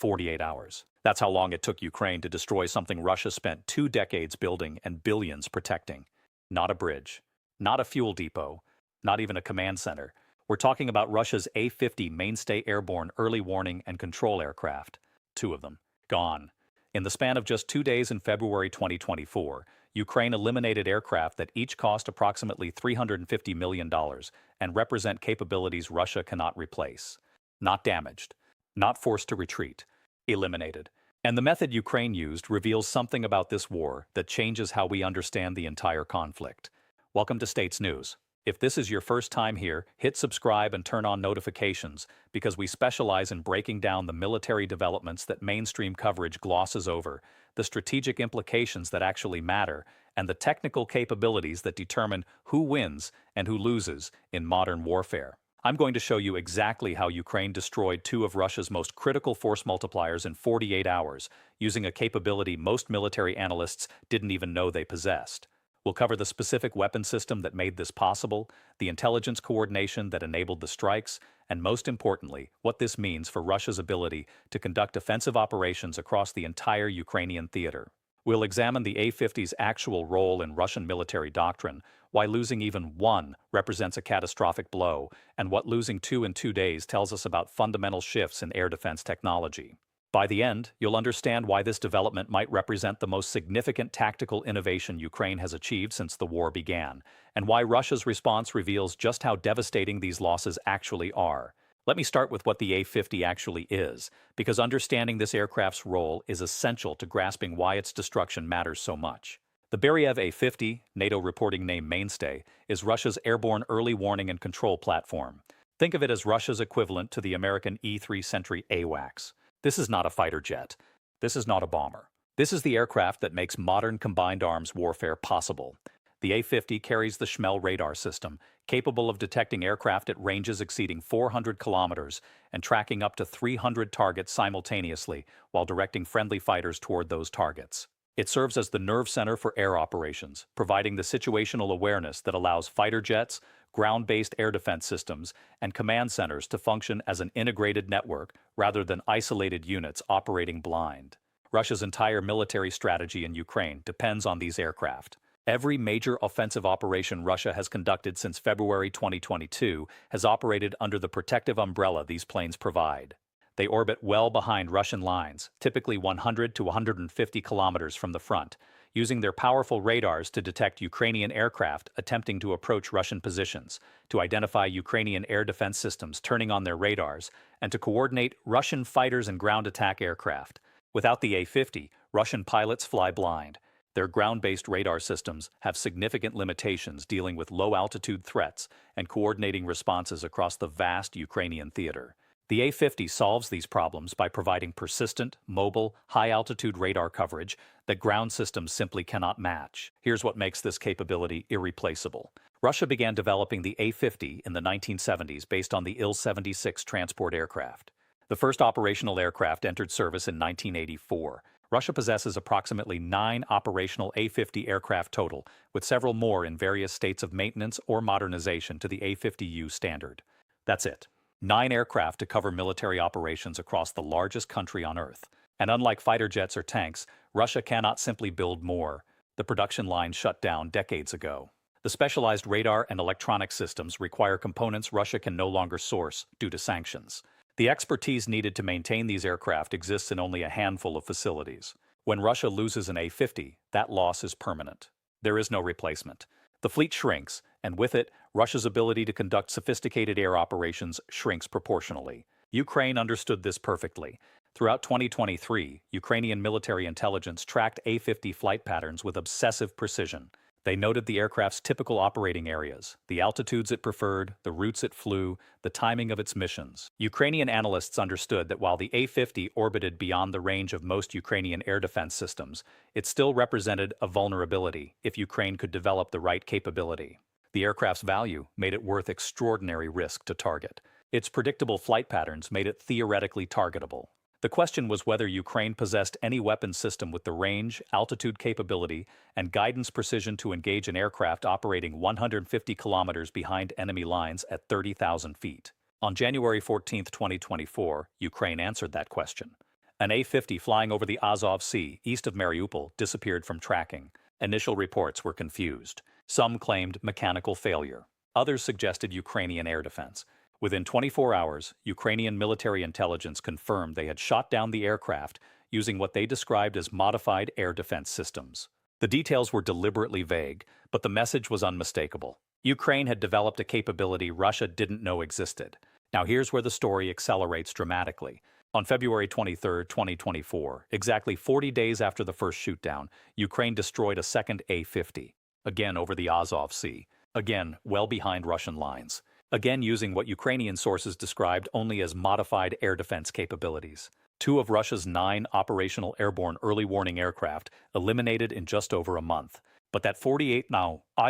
48 hours. That's how long it took Ukraine to destroy something Russia spent 2 decades building and billions protecting. Not a bridge, not a fuel depot, not even a command center. We're talking about Russia's A-50 mainstay airborne early warning and control aircraft. 2 of them. Gone. In the span of just 2 days in February 2024, Ukraine eliminated aircraft that each cost approximately $350 million and represent capabilities Russia cannot replace. Not damaged, not forced to retreat, eliminated. And the method Ukraine used reveals something about this war that changes how we understand the entire conflict. Welcome to States News. If this is your first time here, hit subscribe and turn on notifications because we specialize in breaking down the military developments that mainstream coverage glosses over, the strategic implications that actually matter, and the technical capabilities that determine who wins and who loses in modern warfare. I'm going to show you exactly how Ukraine destroyed 2 of Russia's most critical force multipliers in 48 hours, using a capability most military analysts didn't even know they possessed. We'll cover the specific weapon system that made this possible, the intelligence coordination that enabled the strikes, and most importantly, what this means for Russia's ability to conduct offensive operations across the entire Ukrainian theater. We'll examine the A-50's actual role in Russian military doctrine, why losing even 1 represents a catastrophic blow, and what losing 2 in 2 days tells us about fundamental shifts in air defense technology. By the end, you'll understand why this development might represent the most significant tactical innovation Ukraine has achieved since the war began, and why Russia's response reveals just how devastating these losses actually are. Let me start with what the A-50 actually is, because understanding this aircraft's role is essential to grasping why its destruction matters so much. The Beriev A-50, NATO reporting name Mainstay, is Russia's airborne early warning and control platform. Think of it as Russia's equivalent to the American E-3 Sentry AWACS. This is not a fighter jet. This is not a bomber. This is the aircraft that makes modern combined arms warfare possible. The A-50 carries the Schmel radar system, capable of detecting aircraft at ranges exceeding 400 kilometers and tracking up to 300 targets simultaneously while directing friendly fighters toward those targets. It serves as the nerve center for air operations, providing the situational awareness that allows fighter jets, ground-based air defense systems, and command centers to function as an integrated network rather than isolated units operating blind. Russia's entire military strategy in Ukraine depends on these aircraft. Every major offensive operation Russia has conducted since February 2022 has operated under the protective umbrella these planes provide. They orbit well behind Russian lines, typically 100 to 150 kilometers from the front, using their powerful radars to detect Ukrainian aircraft attempting to approach Russian positions, to identify Ukrainian air defense systems turning on their radars, and to coordinate Russian fighters and ground attack aircraft. Without the A-50, Russian pilots fly blind. Their ground-based radar systems have significant limitations dealing with low-altitude threats and coordinating responses across the vast Ukrainian theater. The A-50 solves these problems by providing persistent, mobile, high-altitude radar coverage that ground systems simply cannot match. Here's what makes this capability irreplaceable. Russia began developing the A-50 in the 1970s based on the Il-76 transport aircraft. The first operational aircraft entered service in 1984. Russia possesses approximately 9 operational A-50 aircraft total, with several more in various states of maintenance or modernization to the A-50U standard. That's it. 9 aircraft to cover military operations across the largest country on Earth. And unlike fighter jets or tanks, Russia cannot simply build more. The production line shut down decades ago. The specialized radar and electronic systems require components Russia can no longer source due to sanctions. The expertise needed to maintain these aircraft exists in only a handful of facilities. When Russia loses an A-50, that loss is permanent. There is no replacement. The fleet shrinks, and with it, Russia's ability to conduct sophisticated air operations shrinks proportionally. Ukraine understood this perfectly. Throughout 2023, Ukrainian military intelligence tracked A-50 flight patterns with obsessive precision. They noted the aircraft's typical operating areas, the altitudes it preferred, the routes it flew, the timing of its missions. Ukrainian analysts understood that while the A-50 orbited beyond the range of most Ukrainian air defense systems, it still represented a vulnerability if Ukraine could develop the right capability. The aircraft's value made it worth extraordinary risk to target. Its predictable flight patterns made it theoretically targetable. The question was whether Ukraine possessed any weapon system with the range, altitude capability, and guidance precision to engage an aircraft operating 150 kilometers behind enemy lines at 30,000 feet. On January 14, 2024, Ukraine answered that question. An A-50 flying over the Azov Sea, east of Mariupol, disappeared from tracking. Initial reports were confused. Some claimed mechanical failure. Others suggested Ukrainian air defense. Within 24 hours, Ukrainian military intelligence confirmed they had shot down the aircraft using what they described as modified air defense systems. The details were deliberately vague, but the message was unmistakable. Ukraine had developed a capability Russia didn't know existed. Now here's where the story accelerates dramatically. On February 23, 2024, exactly 40 days after the first shootdown, Ukraine destroyed a second A-50. Again over the Azov Sea. Again, well behind Russian lines. Again using what Ukrainian sources described only as modified air defense capabilities. 2 of Russia's 9 operational airborne early warning aircraft eliminated in just over a month. But that 48 now, a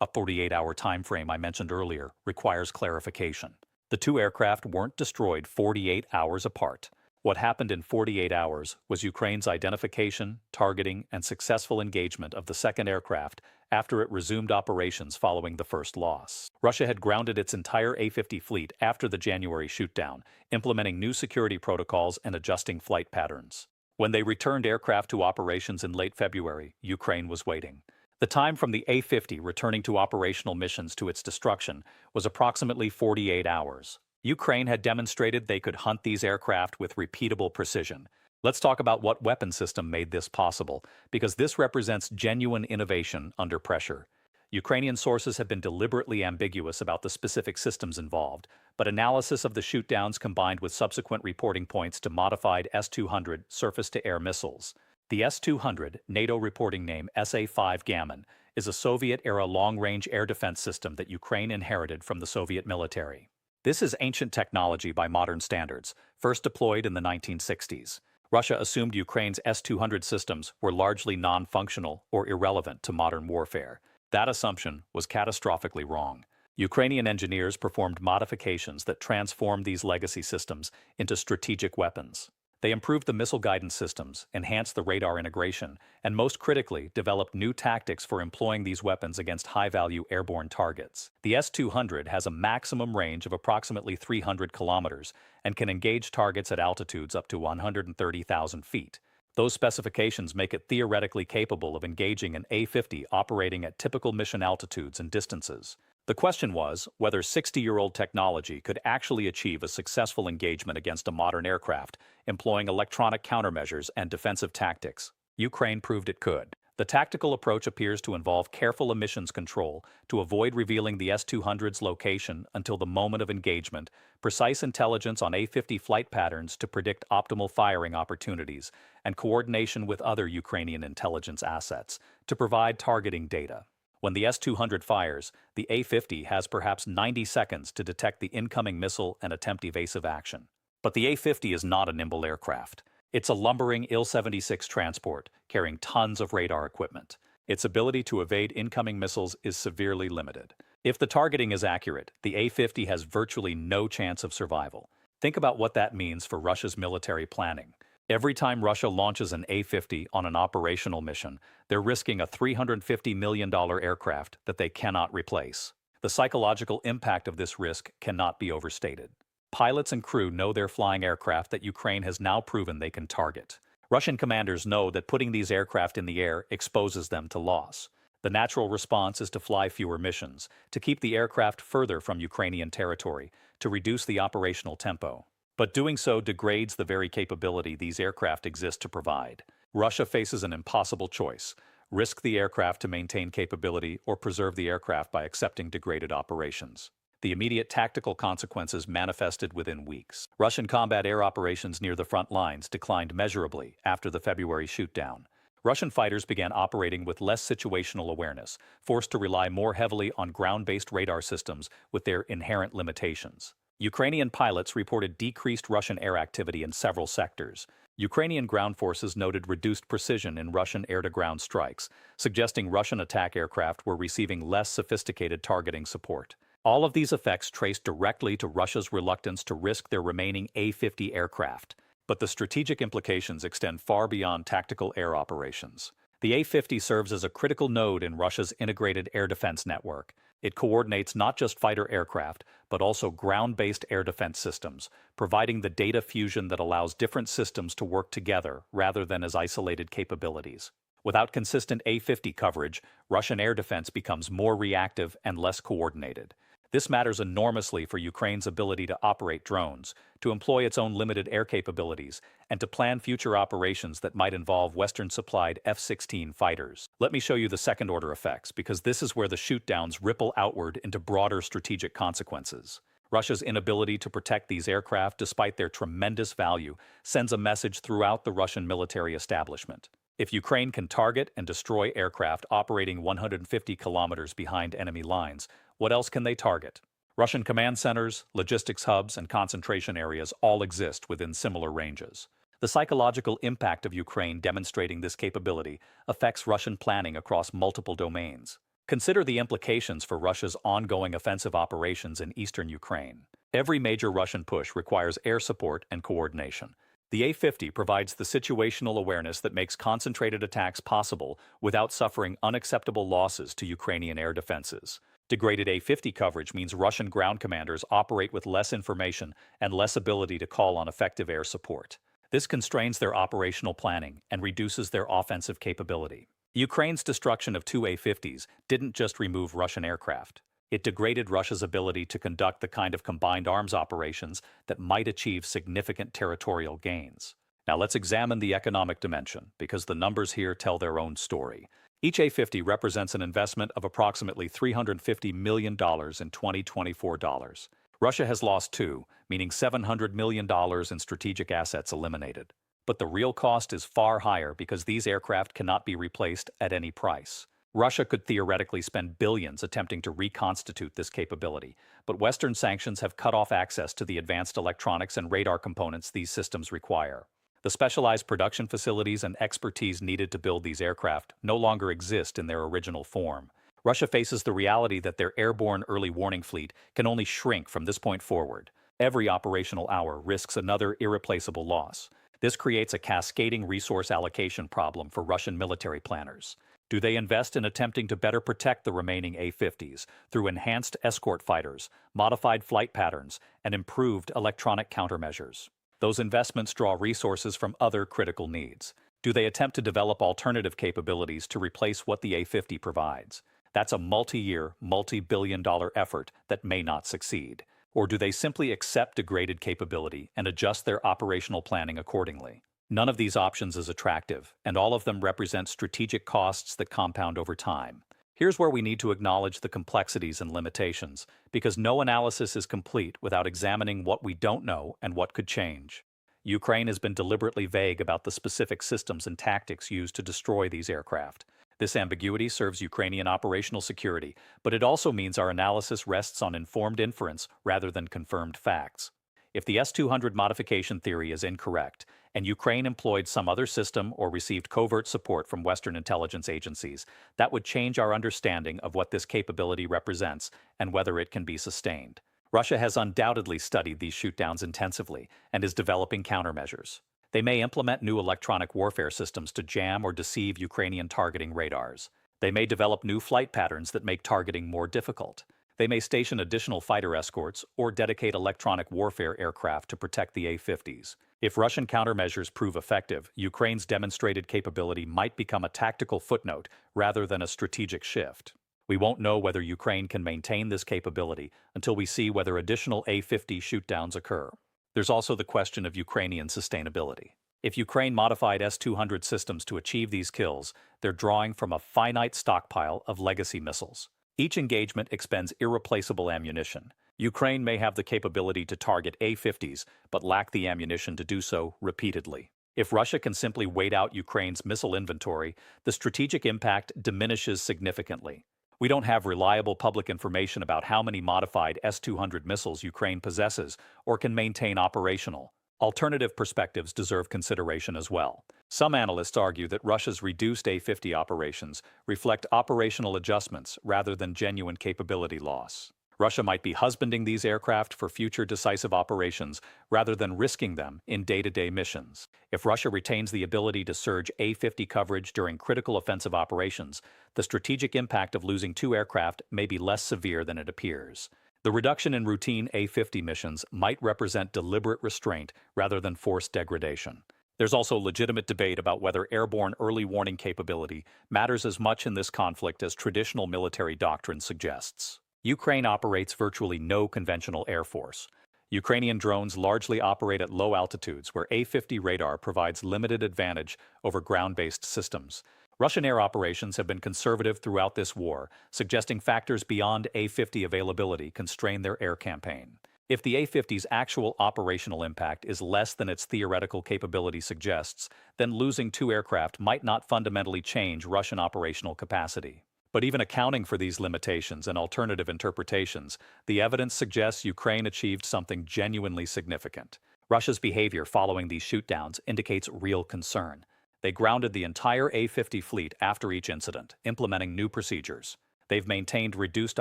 48-hour time frame I mentioned earlier, requires clarification. The 2 aircraft weren't destroyed 48 hours apart. What happened in 48 hours was Ukraine's identification, targeting, and successful engagement of the second aircraft after it resumed operations following the first loss. Russia had grounded its entire A-50 fleet after the January shootdown, implementing new security protocols and adjusting flight patterns. When they returned aircraft to operations in late February, Ukraine was waiting. The time from the A-50 returning to operational missions to its destruction was approximately 48 hours. Ukraine had demonstrated they could hunt these aircraft with repeatable precision. Let's talk about what weapon system made this possible, because this represents genuine innovation under pressure. Ukrainian sources have been deliberately ambiguous about the specific systems involved, but analysis of the shootdowns combined with subsequent reporting points to modified S-200 surface-to-air missiles. The S-200, NATO reporting name SA-5 Gammon, is a Soviet-era long-range air defense system that Ukraine inherited from the Soviet military. This is ancient technology by modern standards, first deployed in the 1960s. Russia assumed Ukraine's S-200 systems were largely non-functional or irrelevant to modern warfare. That assumption was catastrophically wrong. Ukrainian engineers performed modifications that transformed these legacy systems into strategic weapons. They improved the missile guidance systems, enhanced the radar integration, and most critically, developed new tactics for employing these weapons against high-value airborne targets. The S-200 has a maximum range of approximately 300 kilometers and can engage targets at altitudes up to 130,000 feet. Those specifications make it theoretically capable of engaging an A-50 operating at typical mission altitudes and distances. The question was whether 60-year-old technology could actually achieve a successful engagement against a modern aircraft, employing electronic countermeasures and defensive tactics. Ukraine proved it could. The tactical approach appears to involve careful emissions control to avoid revealing the S-200's location until the moment of engagement, precise intelligence on A-50 flight patterns to predict optimal firing opportunities, and coordination with other Ukrainian intelligence assets to provide targeting data. When the S-200 fires, the A-50 has perhaps 90 seconds to detect the incoming missile and attempt evasive action. But the A-50 is not a nimble aircraft. It's a lumbering Il-76 transport, carrying tons of radar equipment. Its ability to evade incoming missiles is severely limited. If the targeting is accurate, the A-50 has virtually no chance of survival. Think about what that means for Russia's military planning. Every time Russia launches an A-50 on an operational mission, they're risking a $350 million aircraft that they cannot replace. The psychological impact of this risk cannot be overstated. Pilots and crew know they're flying aircraft that Ukraine has now proven they can target. Russian commanders know that putting these aircraft in the air exposes them to loss. The natural response is to fly fewer missions, to keep the aircraft further from Ukrainian territory, to reduce the operational tempo. But doing so degrades the very capability these aircraft exist to provide. Russia faces an impossible choice: risk the aircraft to maintain capability or preserve the aircraft by accepting degraded operations. The immediate tactical consequences manifested within weeks. Russian combat air operations near the front lines declined measurably after the February shootdown. Russian fighters began operating with less situational awareness, forced to rely more heavily on ground-based radar systems with their inherent limitations. Ukrainian pilots reported decreased Russian air activity in several sectors. Ukrainian ground forces noted reduced precision in Russian air-to-ground strikes, suggesting Russian attack aircraft were receiving less sophisticated targeting support. All of these effects traced directly to Russia's reluctance to risk their remaining A-50 aircraft. But the strategic implications extend far beyond tactical air operations. The A-50 serves as a critical node in Russia's integrated air defense network. It coordinates not just fighter aircraft, but also ground-based air defense systems, providing the data fusion that allows different systems to work together rather than as isolated capabilities. Without consistent A-50 coverage, Russian air defense becomes more reactive and less coordinated. This matters enormously for Ukraine's ability to operate drones, to employ its own limited air capabilities, and to plan future operations that might involve Western-supplied F-16 fighters. Let me show you the second-order effects, because this is where the shootdowns ripple outward into broader strategic consequences. Russia's inability to protect these aircraft, despite their tremendous value, sends a message throughout the Russian military establishment. If Ukraine can target and destroy aircraft operating 150 kilometers behind enemy lines, what else can they target? Russian command centers, logistics hubs, and concentration areas all exist within similar ranges. The psychological impact of Ukraine demonstrating this capability affects Russian planning across multiple domains. Consider the implications for Russia's ongoing offensive operations in eastern Ukraine. Every major Russian push requires air support and coordination. The A-50 provides the situational awareness that makes concentrated attacks possible without suffering unacceptable losses to Ukrainian air defenses. Degraded A-50 coverage means Russian ground commanders operate with less information and less ability to call on effective air support. This constrains their operational planning and reduces their offensive capability. Ukraine's destruction of two A-50s didn't just remove Russian aircraft. It degraded Russia's ability to conduct the kind of combined arms operations that might achieve significant territorial gains. Now let's examine the economic dimension, because the numbers here tell their own story. Each A-50 represents an investment of approximately $350 million in 2024 dollars. Russia has lost two, meaning $700 million in strategic assets eliminated. But the real cost is far higher because these aircraft cannot be replaced at any price. Russia could theoretically spend billions attempting to reconstitute this capability, but Western sanctions have cut off access to the advanced electronics and radar components these systems require. The specialized production facilities and expertise needed to build these aircraft no longer exist in their original form. Russia faces the reality that their airborne early warning fleet can only shrink from this point forward. Every operational hour risks another irreplaceable loss. This creates a cascading resource allocation problem for Russian military planners. Do they invest in attempting to better protect the remaining A-50s through enhanced escort fighters, modified flight patterns, and improved electronic countermeasures? Those investments draw resources from other critical needs. Do they attempt to develop alternative capabilities to replace what the A-50 provides? That's a multi-year, multi-billion-dollar effort that may not succeed. Or do they simply accept degraded capability and adjust their operational planning accordingly? None of these options is attractive, and all of them represent strategic costs that compound over time. Here's where we need to acknowledge the complexities and limitations, because no analysis is complete without examining what we don't know and what could change. Ukraine has been deliberately vague about the specific systems and tactics used to destroy these aircraft. This ambiguity serves Ukrainian operational security, but it also means our analysis rests on informed inference rather than confirmed facts. If the S-200 modification theory is incorrect, and Ukraine employed some other system or received covert support from Western intelligence agencies, that would change our understanding of what this capability represents and whether it can be sustained. Russia has undoubtedly studied these shootdowns intensively and is developing countermeasures. They may implement new electronic warfare systems to jam or deceive Ukrainian targeting radars. They may develop new flight patterns that make targeting more difficult. They may station additional fighter escorts or dedicate electronic warfare aircraft to protect the A-50s. If Russian countermeasures prove effective, Ukraine's demonstrated capability might become a tactical footnote rather than a strategic shift. We won't know whether Ukraine can maintain this capability until we see whether additional A-50 shootdowns occur. There's also the question of Ukrainian sustainability. If Ukraine modified S-200 systems to achieve these kills, they're drawing from a finite stockpile of legacy missiles. Each engagement expends irreplaceable ammunition. Ukraine may have the capability to target A-50s, but lack the ammunition to do so repeatedly. If Russia can simply wait out Ukraine's missile inventory, the strategic impact diminishes significantly. We don't have reliable public information about how many modified S-200 missiles Ukraine possesses or can maintain operational. Alternative perspectives deserve consideration as well. Some analysts argue that Russia's reduced A-50 operations reflect operational adjustments rather than genuine capability loss. Russia might be husbanding these aircraft for future decisive operations rather than risking them in day-to-day missions. If Russia retains the ability to surge A-50 coverage during critical offensive operations, the strategic impact of losing two aircraft may be less severe than it appears. The reduction in routine A-50 missions might represent deliberate restraint rather than forced degradation. There's also legitimate debate about whether airborne early warning capability matters as much in this conflict as traditional military doctrine suggests. Ukraine operates virtually no conventional air force. Ukrainian drones largely operate at low altitudes where A-50 radar provides limited advantage over ground-based systems. Russian air operations have been conservative throughout this war, suggesting factors beyond A-50 availability constrain their air campaign. If the A-50's actual operational impact is less than its theoretical capability suggests, then losing two aircraft might not fundamentally change Russian operational capacity. But even accounting for these limitations and alternative interpretations, the evidence suggests Ukraine achieved something genuinely significant. Russia's behavior following these shootdowns indicates real concern. They grounded the entire A-50 fleet after each incident, implementing new procedures. They've maintained reduced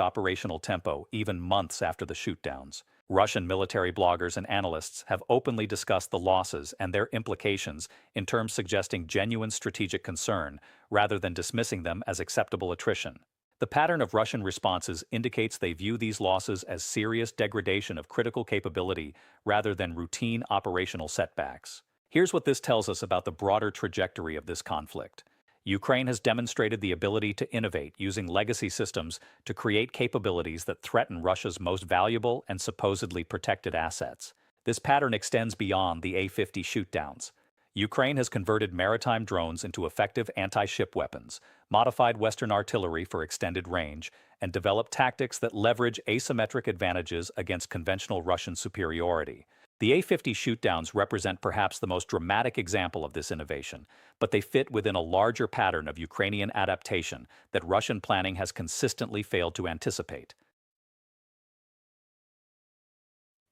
operational tempo even months after the shootdowns. Russian military bloggers and analysts have openly discussed the losses and their implications in terms suggesting genuine strategic concern rather than dismissing them as acceptable attrition. The pattern of Russian responses indicates they view these losses as serious degradation of critical capability rather than routine operational setbacks. Here's what this tells us about the broader trajectory of this conflict. Ukraine has demonstrated the ability to innovate using legacy systems to create capabilities that threaten Russia's most valuable and supposedly protected assets. This pattern extends beyond the A-50 shootdowns. Ukraine has converted maritime drones into effective anti-ship weapons, modified Western artillery for extended range, and developed tactics that leverage asymmetric advantages against conventional Russian superiority. The A-50 shootdowns represent perhaps the most dramatic example of this innovation, but they fit within a larger pattern of Ukrainian adaptation that Russian planning has consistently failed to anticipate.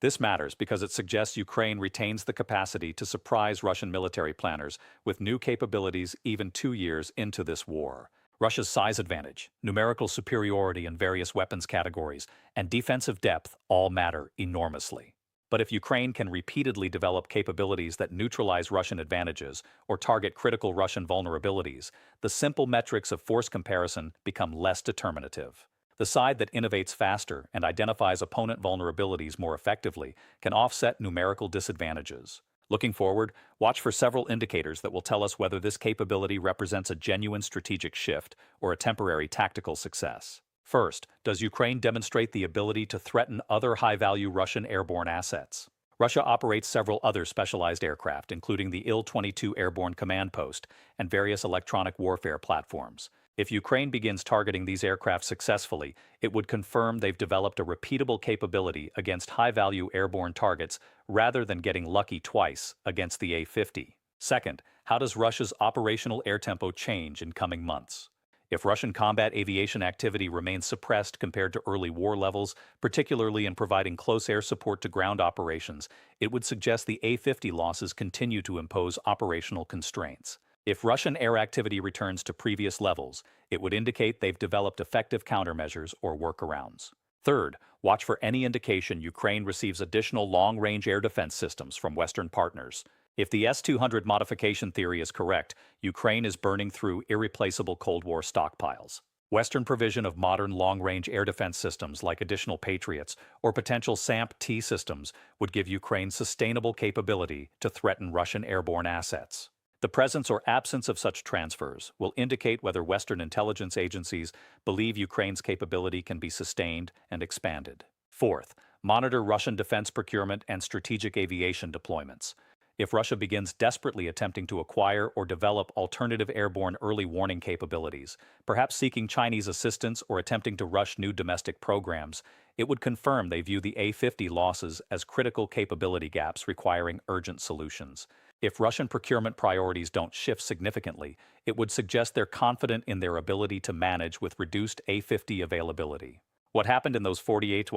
This matters because it suggests Ukraine retains the capacity to surprise Russian military planners with new capabilities even 2 years into this war. Russia's size advantage, numerical superiority in various weapons categories, and defensive depth all matter enormously. But if Ukraine can repeatedly develop capabilities that neutralize Russian advantages or target critical Russian vulnerabilities, the simple metrics of force comparison become less determinative. The side that innovates faster and identifies opponent vulnerabilities more effectively can offset numerical disadvantages. Looking forward, watch for several indicators that will tell us whether this capability represents a genuine strategic shift or a temporary tactical success. First, does Ukraine demonstrate the ability to threaten other high-value Russian airborne assets? Russia operates several other specialized aircraft, including the Il-22 airborne command post and various electronic warfare platforms. If Ukraine begins targeting these aircraft successfully, it would confirm they've developed a repeatable capability against high-value airborne targets rather than getting lucky twice against the A-50. Second, how does Russia's operational air tempo change in coming months? If Russian combat aviation activity remains suppressed compared to early war levels, particularly in providing close air support to ground operations, it would suggest the A-50 losses continue to impose operational constraints. If Russian air activity returns to previous levels, it would indicate they've developed effective countermeasures or workarounds. Third, watch for any indication Ukraine receives additional long-range air defense systems from Western partners. If the S-200 modification theory is correct, Ukraine is burning through irreplaceable Cold War stockpiles. Western provision of modern long-range air defense systems like additional Patriots or potential SAMP-T systems would give Ukraine sustainable capability to threaten Russian airborne assets. The presence or absence of such transfers will indicate whether Western intelligence agencies believe Ukraine's capability can be sustained and expanded. Fourth, monitor Russian defense procurement and strategic aviation deployments. If Russia begins desperately attempting to acquire or develop alternative airborne early warning capabilities, perhaps seeking Chinese assistance or attempting to rush new domestic programs, it would confirm they view the A-50 losses as critical capability gaps requiring urgent solutions. If Russian procurement priorities don't shift significantly, it would suggest they're confident in their ability to manage with reduced A-50 availability. What happened in those 48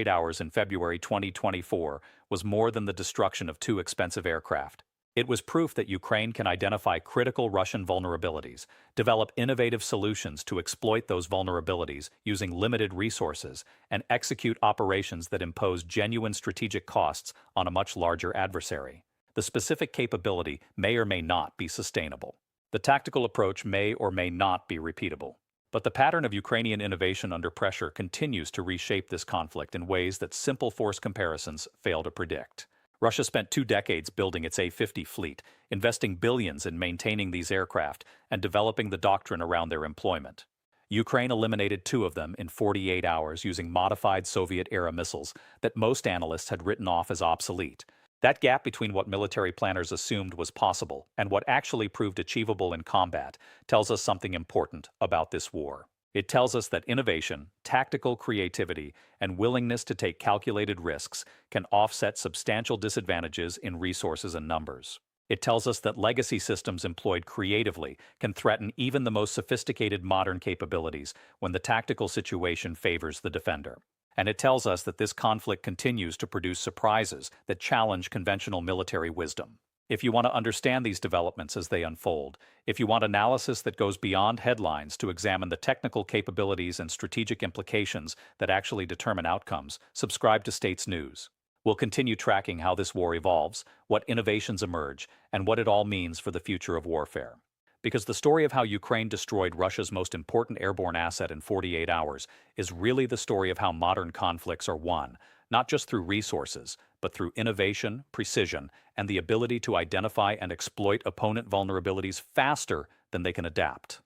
hours in February 2024 was more than the destruction of two expensive aircraft. It was proof that Ukraine can identify critical Russian vulnerabilities, develop innovative solutions to exploit those vulnerabilities using limited resources, and execute operations that impose genuine strategic costs on a much larger adversary. The specific capability may or may not be sustainable. The tactical approach may or may not be repeatable. But the pattern of Ukrainian innovation under pressure continues to reshape this conflict in ways that simple force comparisons fail to predict. Russia spent 2 decades building its A-50 fleet, investing billions in maintaining these aircraft and developing the doctrine around their employment. Ukraine eliminated 2 of them in 48 hours using modified Soviet-era missiles that most analysts had written off as obsolete. That gap between what military planners assumed was possible and what actually proved achievable in combat tells us something important about this war. It tells us that innovation, tactical creativity, and willingness to take calculated risks can offset substantial disadvantages in resources and numbers. It tells us that legacy systems employed creatively can threaten even the most sophisticated modern capabilities when the tactical situation favors the defender. And it tells us that this conflict continues to produce surprises that challenge conventional military wisdom. If you want to understand these developments as they unfold, if you want analysis that goes beyond headlines to examine the technical capabilities and strategic implications that actually determine outcomes, subscribe to States News. We'll continue tracking how this war evolves, what innovations emerge, and what it all means for the future of warfare. Because the story of how Ukraine destroyed Russia's most important airborne asset in 48 hours is really the story of how modern conflicts are won, not just through resources, but through innovation, precision, and the ability to identify and exploit opponent vulnerabilities faster than they can adapt.